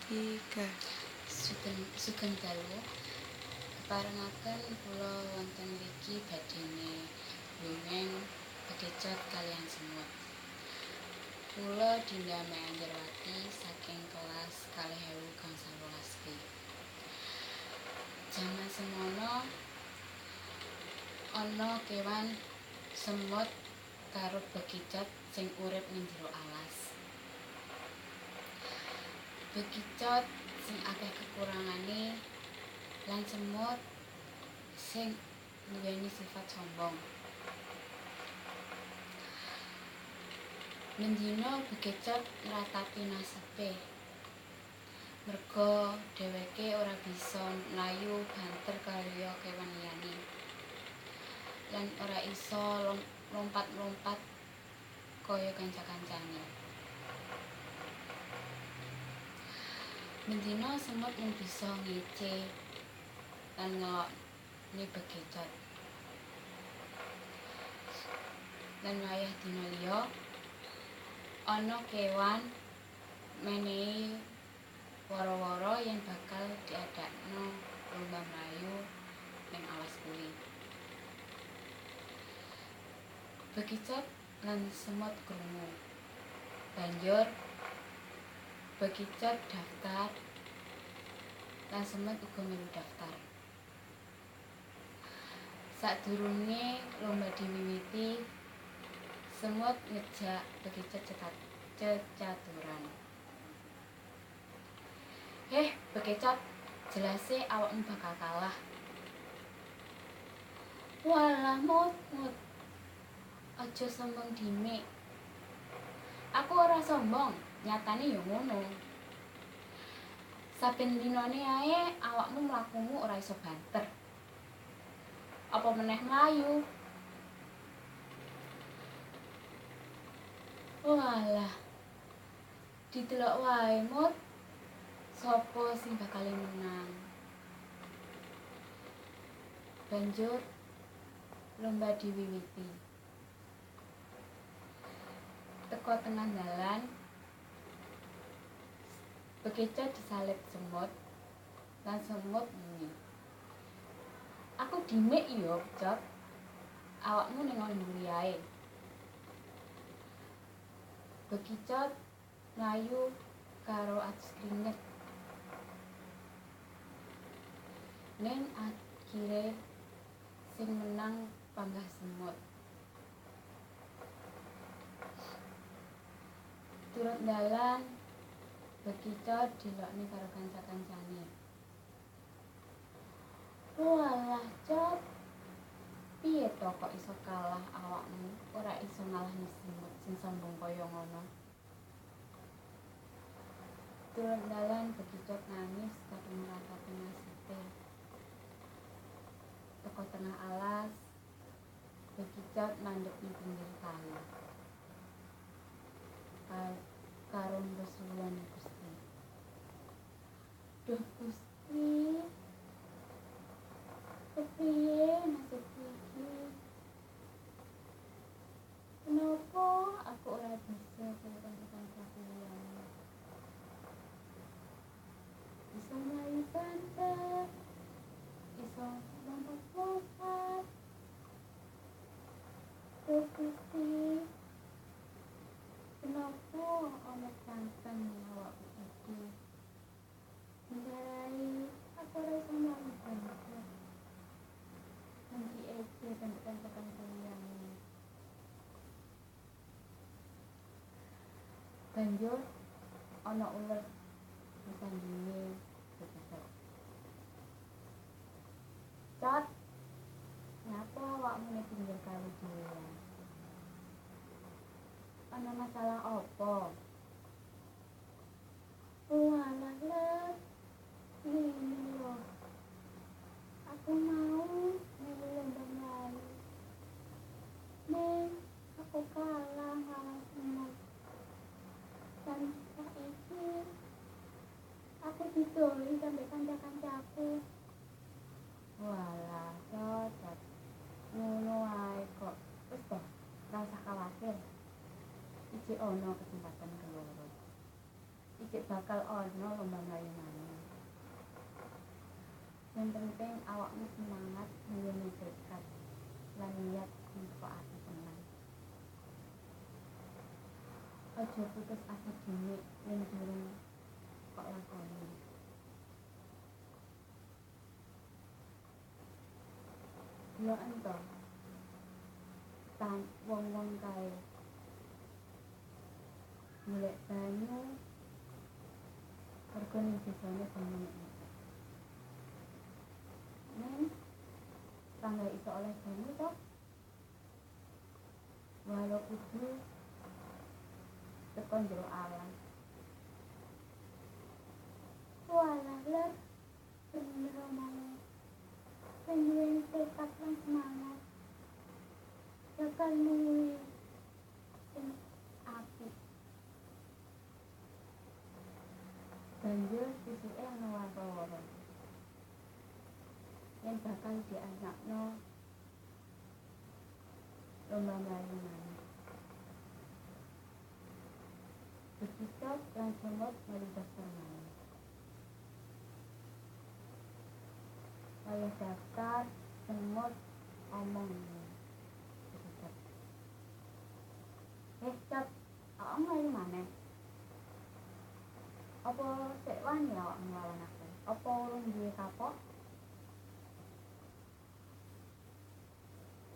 3. Sugeng dalu keparengaken kula wonten mriki badhe dongeng Bekicot kaliyan semut. Kula Dinda Meanjarwati saking kelas 2012 B. Jaman semono ana kewan semut karo bekicot sing urip ning jero alas. Bekicot sing akeh kekurangane lan semut sing nduweni sifat sombong. Mendina bekicot nratapi nasepe. Merga dheweke ora bisa mlayu banter kaya kewan liyane. Lan ora isa lompat-lompat kaya kanca-kancane. Mendina semut mung bisa ngece lan ngelokne bekicot. Lan wayah dina liya ana kewan menehi wara-wara yen bakal diadakno lomba mlayu ning alas kuwi. Bekicot lan semut krungu. Banjur bekicot daftar lan semut uga melu daftar. Sadurunge lomba diwiwiti, semut ngejak bekicot cecaturan. Bekicot, jelase awakmu bakal kalah. Walah mut. Aja sombong dimik. Aku ora sombong, nyatane ya ngono. Saben dinane ae awakmu mlakumu ora iso banter. Apa meneh mlayu? Walah. Didelok wae mut. Sopo sing bakal menang? Banjur lomba diwiwiti. Teko tengah dalan, bekicot disalib semut, lan semut muni. Aku dimik yo, Becot. Awakmu ning nggon ae. Bekicot mlayu karo atus kringet. Ning akhire sing menang panggah semut. Turut dalan, bekicot dilokne karo kanca-kancane. Walah, Cot. Piye to kok iso kalah awakmu? Ora iso ngalahne semut sing sombong kaya ngono. Turut dalan, bekicot nangis kadung ngratapi nasibe. Teko tengah alas, bekicot mandheg ning pinggir kali. Karo mbesluan Gusti. Duh Gusti. Kepiye nasib iki? Kenapa aku ora bisa kaya kanca-kancaku liyane? Bisa mlayu banter, bisa lompat-lompat. Duh Gusti. Kenapa ana santen awakku iki? Mendarai aku ora iso mlayu banter. Nanti ece kanca-kanca liyane. Banjur ana uler disandinge bekicot. Cot, ngapa awakmu ning pinggir kali dhewean? Ana masalah apa? Walah lek, ngene lho. Aku mau melu lomba mlayu. Ning aku kalah nglawan semut. Dan saiki aku didoli sampe kanca-kancaku. Walah, Cot. Ngono ae kok. Wis to, ora usah khawatir. Iki ana kesempatan keloro. Iki bakal ana lomba mlayu Sing penting awakmu semangat nduweni tekad lan niat untuk ati tenang. Aja putus asa dini yen durung kok lakoni. Yo ento tan wong-wong kae golek banyu mergo ning desane banyu ning tangga iso oleh banyu toh walau kudu tekan jero alam. Walah ler bener omongmu pengen tekad lan semangat bakal nuwi sing apik. Banjur sisuke ana warta-warta yen bakal dianakno lomba mlayu maneh. Begitu lan semut melibat maneh. Oleh daftar semut omong begitu. Cap, awak mlayu maneh. Apa sik wani awak nglawan aku? Apa urung duwe kapok?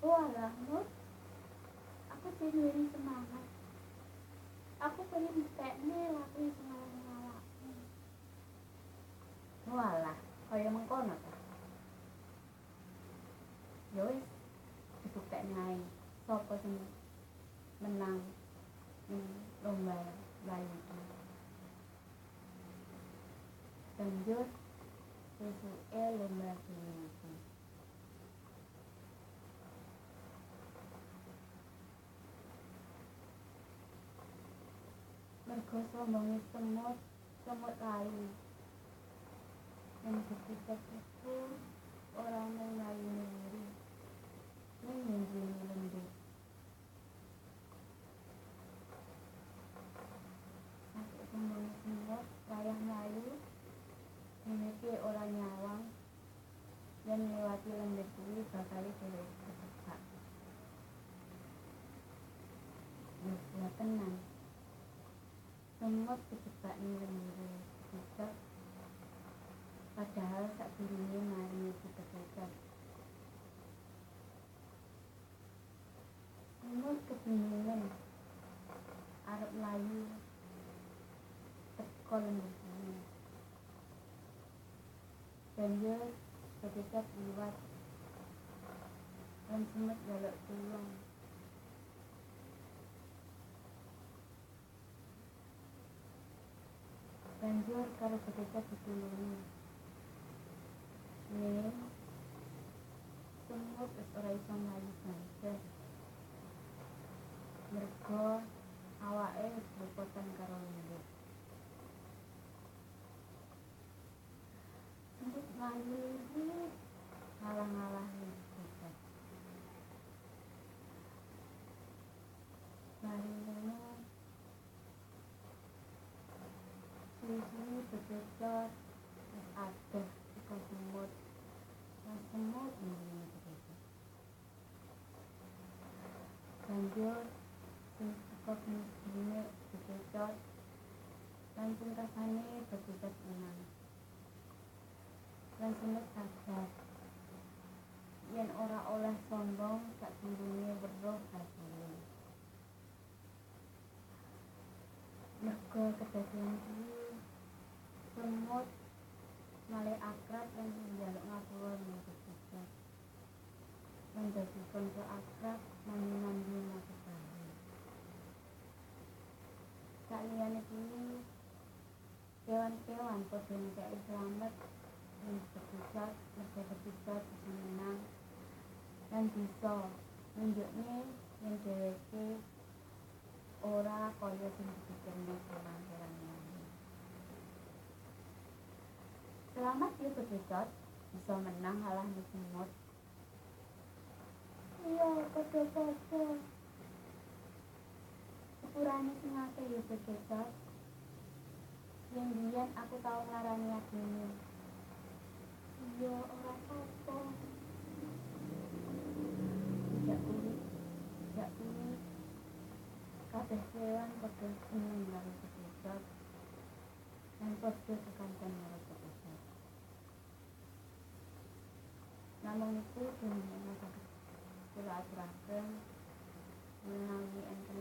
Walah, Mut. Aku duweni semangat. Aku pengen buktekne laku sing awakmu. Walah, kaya mengkono ta. Ya wis, dibuktekne ae sapa sing menang lomba mlayu iki. Banjur sesuke lomba iki. Mergo sombonge semut layu. Yang begitu itu orang yang layu sendiri. Ini menjadi lembut. Masuk sombonge semut layah layu. Memiliki orang nyawang dan melewati lembut kuwi bakal kejebak. Ya tenang. Semut kejebak ning lembur kejebak. Padahal sakdurunge mari kejebak. Semut kebingungan arep mlayu teko lembur kuwi. Banjur kejebak liwat lan semut galak tulung. Banjur karo kejebak ditulungi. Ning semut wis ora iso mlayu banter. Mergo awake wis bebotan karo lembut. Semut mlayu ngalah-ngalahi kejebak. Mari ngono suwi kejebak wis adoh iku semut. Lan semut ngene kejebak. Banjur sing kok misine kejebak lan pungkasane kejebak menang. Lan semut sadar yen ora oleh sombong sakdurunge weruh hasilé. Mergo kedadian iki semut malih akrab lan njaluk ngapura ning kejebak. Lan dadi kanca akrab mandi ngapusahe. Saliyane kuwi kewan-kewan padha ngekeki slamet ing kejebak, mergo kejebak bisa menang lan bisa nunjukne yen dheweke ora kaya sing dipikirne kewan-kewan lain. Selamat ya kejebak, bisa menang ngalahne semut. Iya, padha-padha. Sepurane sing akeh ya kejebak. Yen biyen aku tau ngarani adine. Iya, ora kabeh kewan padha seneng karo sekujur lan padha kekancan karo sekujur. Namung iku dunia saged kula aturaken menawi enten